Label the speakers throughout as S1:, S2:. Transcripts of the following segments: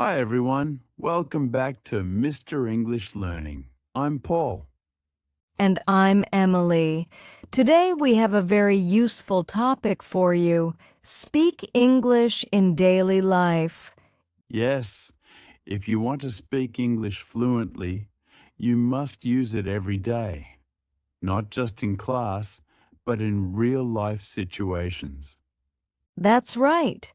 S1: Hi everyone, welcome back to Mr. English Learning. I'm Paul.
S2: And I'm Emily. Today we have a very useful topic for you. Speak English in daily life.
S1: Yes, if you want to speak English fluently, you must use it every day, not just in class, but in real-life situations.
S2: That's right.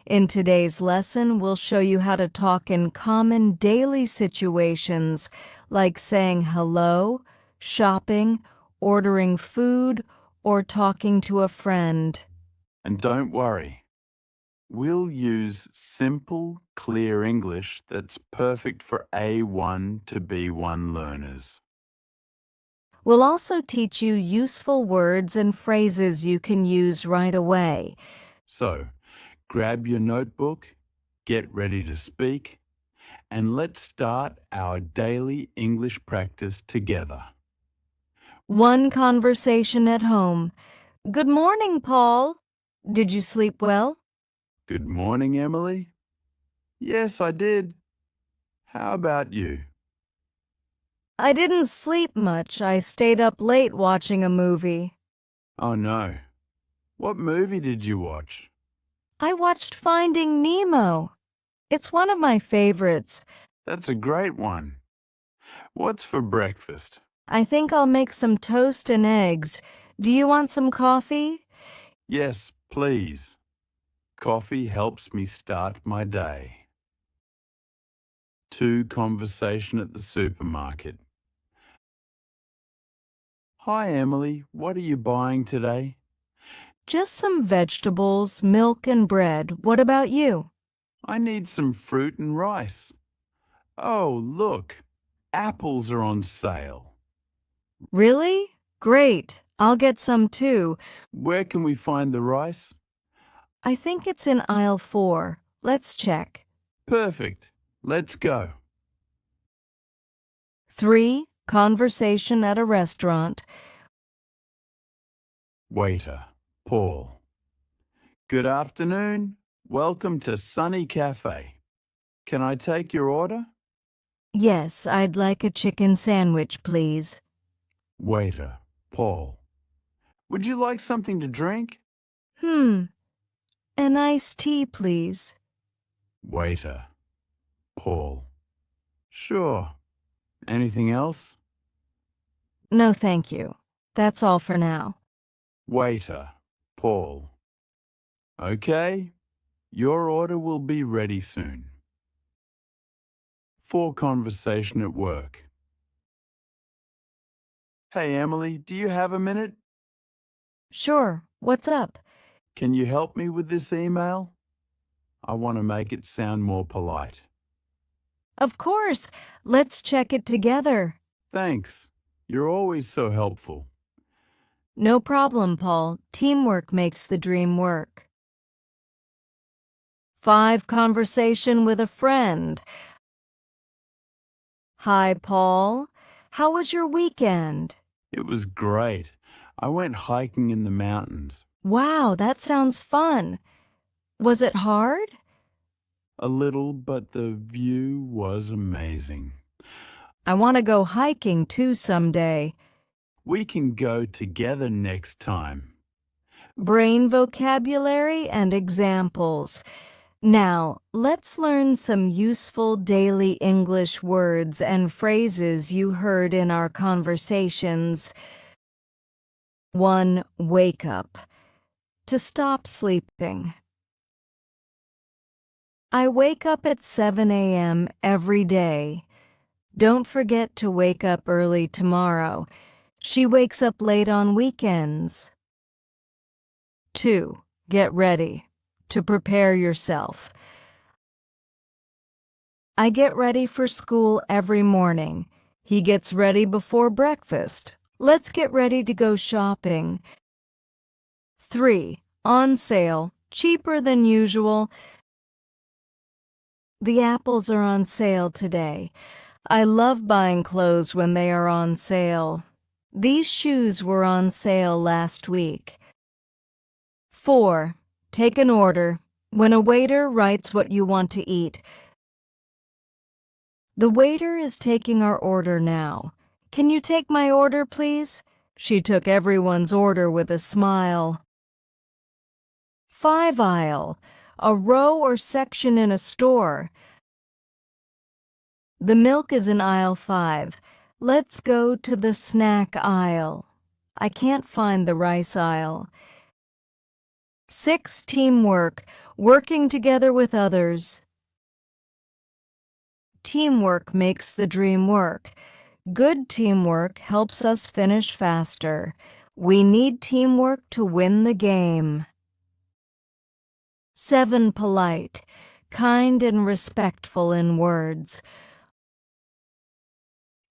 S2: In today's lesson, we'll show you how to talk in common daily situations like saying hello, shopping, ordering food, or talking to a friend.
S1: And don't worry, we'll use simple, clear English that's perfect for A1 to B1 learners.
S2: We'll also teach you useful words and phrases you can use right away.
S1: So, grab your notebook, get ready to speak, and let's start our daily English practice together.
S2: One conversation at home. Good morning, Paul. Did you sleep well?
S1: Good morning, Emily. Yes, I did. How about you?
S2: I didn't sleep much. I stayed up late watching a movie.
S1: Oh no. What movie did you watch?
S2: I watched Finding Nemo. It's one of my favorites.
S1: That's a great one. What's for breakfast?
S2: I think I'll make some toast and eggs. Do you want some coffee?
S1: Yes, please. Coffee helps me start my day. 2 Conversation at the supermarket. Hi, Emily. What are you buying today?
S2: Just some vegetables, milk, and bread. What about you?
S1: I need some fruit and rice. Oh, look. Apples are on sale.
S2: Really? Great. I'll get some too.
S1: Where can we find the rice?
S2: I think it's in aisle 4. Let's check.
S1: Perfect. Let's go.
S2: 3. Conversation at a restaurant.
S1: Waiter, Paul. Good afternoon. Welcome to Sunny Cafe. Can I take your order?
S2: Yes, I'd like a chicken sandwich, please.
S1: Waiter, Paul. Would you like something to drink?
S2: An iced tea, please.
S1: Waiter, Paul. Sure. Anything else?
S2: No, thank you. That's all for now.
S1: Waiter, Paul. Okay, your order will be ready soon. 4 Conversation at work. Hey, Emily, do you have a minute?
S2: Sure, what's up?
S1: Can you help me with this email? I want to make it sound more polite.
S2: Of course, let's check it together.
S1: Thanks. You're always so helpful.
S2: No problem, Paul. Teamwork makes the dream work. 5 Conversation with a friend. Hi, Paul. How was your weekend?
S1: It was great. I went hiking in the mountains.
S2: Wow, that sounds fun. Was it hard?
S1: A little, but the view was amazing.
S2: I want to go hiking too someday.
S1: We can go together next time.
S2: Brain vocabulary and examples. Now, let's learn some useful daily English words and phrases you heard in our conversations. 1. Wake up. To stop sleeping. I wake up at 7 a.m. every day. Don't forget to wake up early tomorrow. She wakes up late on weekends. 2. Get ready. To prepare yourself. I get ready for school every morning. He gets ready before breakfast. Let's get ready to go shopping. 3. On sale. Cheaper than usual. The apples are on sale today. I love buying clothes when they are on sale. These shoes were on sale last week. 4. Take an order. When a waiter writes what you want to eat, The waiter is taking our order now. Can you take my order, please? She took everyone's order with a smile. 5 aisle, a row or section in a store. The milk is in aisle 5. Let's go to the snack aisle. I can't find the rice aisle. 6 teamwork, working together with others. Teamwork makes the dream work. Good teamwork helps us finish faster. We need teamwork to win the game. 7 polite, kind and respectful in words.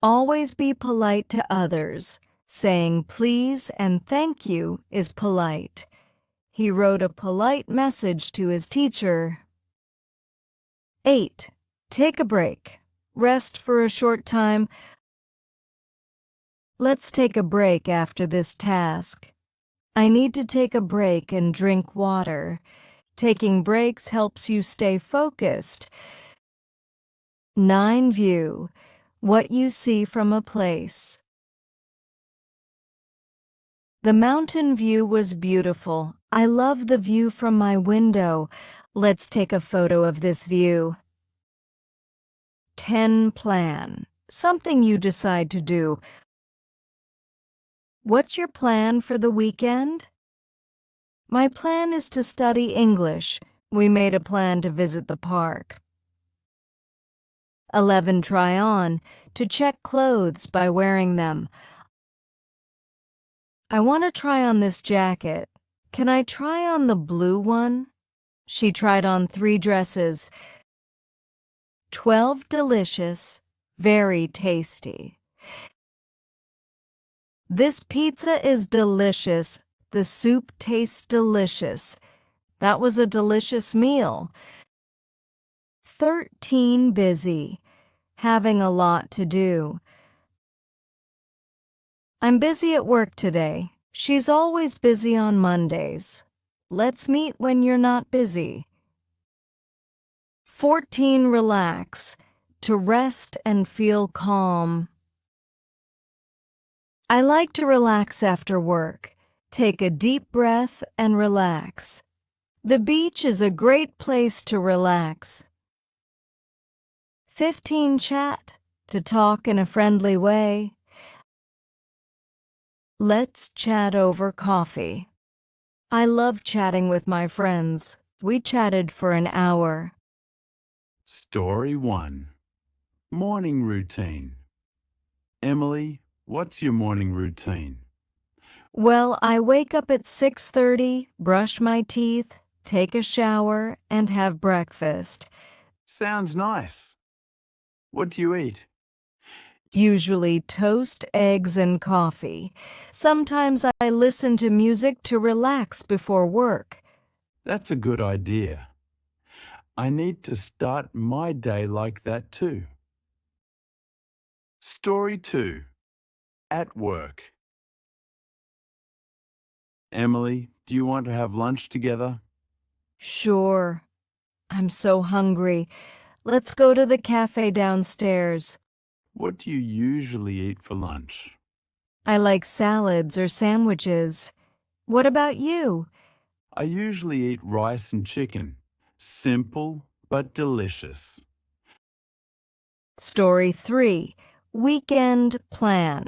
S2: Always be polite to others. Saying please and thank you is polite. He wrote a polite message to his teacher. 8. Take a break. Rest for a short time. Let's take a break after this task. I need to take a break and drink water. Taking breaks helps you stay focused. 9 view. What you see from a place. The mountain view was beautiful. I love the view from my window. Let's take a photo of this view. 10 plan. Something you decide to do. What's your plan for the weekend? My plan is to study English. We made a plan to visit the park. 11 try on. To check clothes by wearing them. I want to try on this jacket. Can I try on the blue one? She tried on 3 dresses. 12 delicious, very tasty. This pizza is delicious. The soup tastes delicious. That was a delicious meal. 13 busy, having a lot to do. I'm busy at work today. She's always busy on Mondays. Let's meet when you're not busy. 14 relax, to rest and feel calm. I like to relax after work. Take a deep breath and relax. The beach is a great place to relax. 15 chat, to talk in a friendly way. Let's chat over coffee. I love chatting with my friends. We chatted for an hour.
S1: Story 1. Morning routine. Emily, what's your morning routine?
S2: Well, I wake up at 6:30, brush my teeth, take a shower, and have breakfast.
S1: Sounds nice. What do you eat?
S2: Usually toast, eggs, and coffee. Sometimes I listen to music to relax before work.
S1: That's a good idea. I need to start my day like that too. Story 2. At work. Emily, do you want to have lunch together?
S2: Sure. I'm so hungry. Let's go to the cafe downstairs.
S1: What do you usually eat for lunch?
S2: I like salads or sandwiches. What about you?
S1: I usually eat rice and chicken. Simple but delicious.
S2: Story 3. Weekend plan.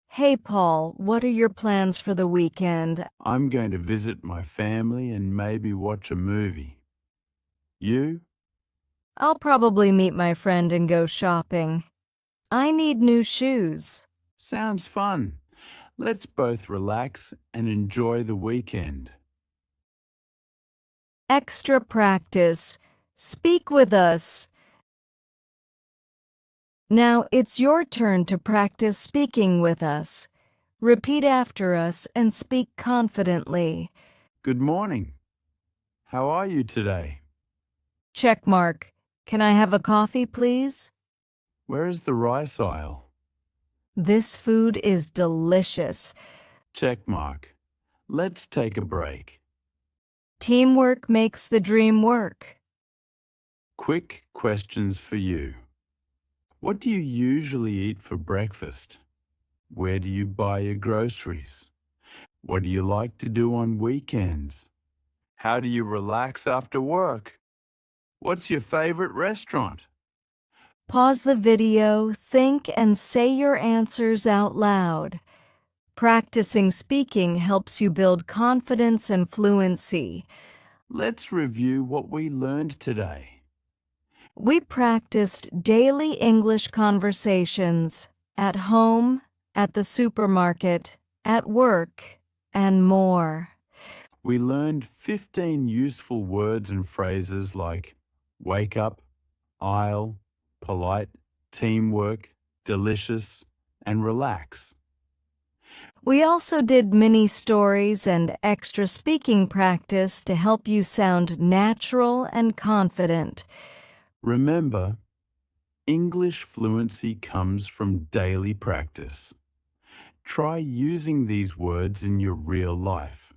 S2: Hey, Paul, what are your plans for the weekend?
S1: I'm going to visit my family and maybe watch a movie. You?
S2: I'll probably meet my friend and go shopping. I need new shoes.
S1: Sounds fun. Let's both relax and enjoy the weekend.
S2: Extra practice. Speak with us. Now it's your turn to practice speaking with us. Repeat after us and speak confidently.
S1: Good morning. How are you today?
S2: Check mark. Can I have a coffee, please?
S1: Where is the rice aisle?
S2: This food is delicious.
S1: Check mark. Let's take a break.
S2: Teamwork makes the dream work.
S1: quick questions for you. What do you usually eat for breakfast? Where do you buy your groceries? What do you like to do on weekends? How do you relax after work? What's your favorite restaurant?
S2: Pause the video, think, and say your answers out loud. Practicing speaking helps you build confidence and fluency.
S1: Let's review what we learned today.
S2: We practiced daily English conversations at home, at the supermarket, at work, and more.
S1: We learned 15 useful words and phrases like wake up, aisle, polite, teamwork, delicious, and relax.
S2: We also did mini stories and extra speaking practice to help you sound natural and confident.
S1: Remember, English fluency comes from daily practice. Try using these words in your real life.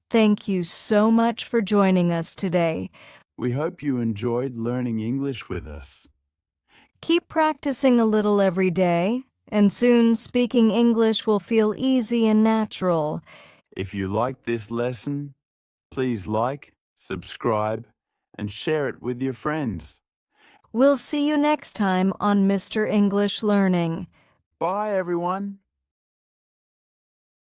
S2: Thank you so much for joining us today.
S1: We hope you enjoyed learning English with us.
S2: Keep practicing a little every day, and soon speaking English will feel easy and natural.
S1: If you liked this lesson, please like, subscribe, and share it with your friends.
S2: We'll see you next time on Mr. English Learning.
S1: Bye, everyone.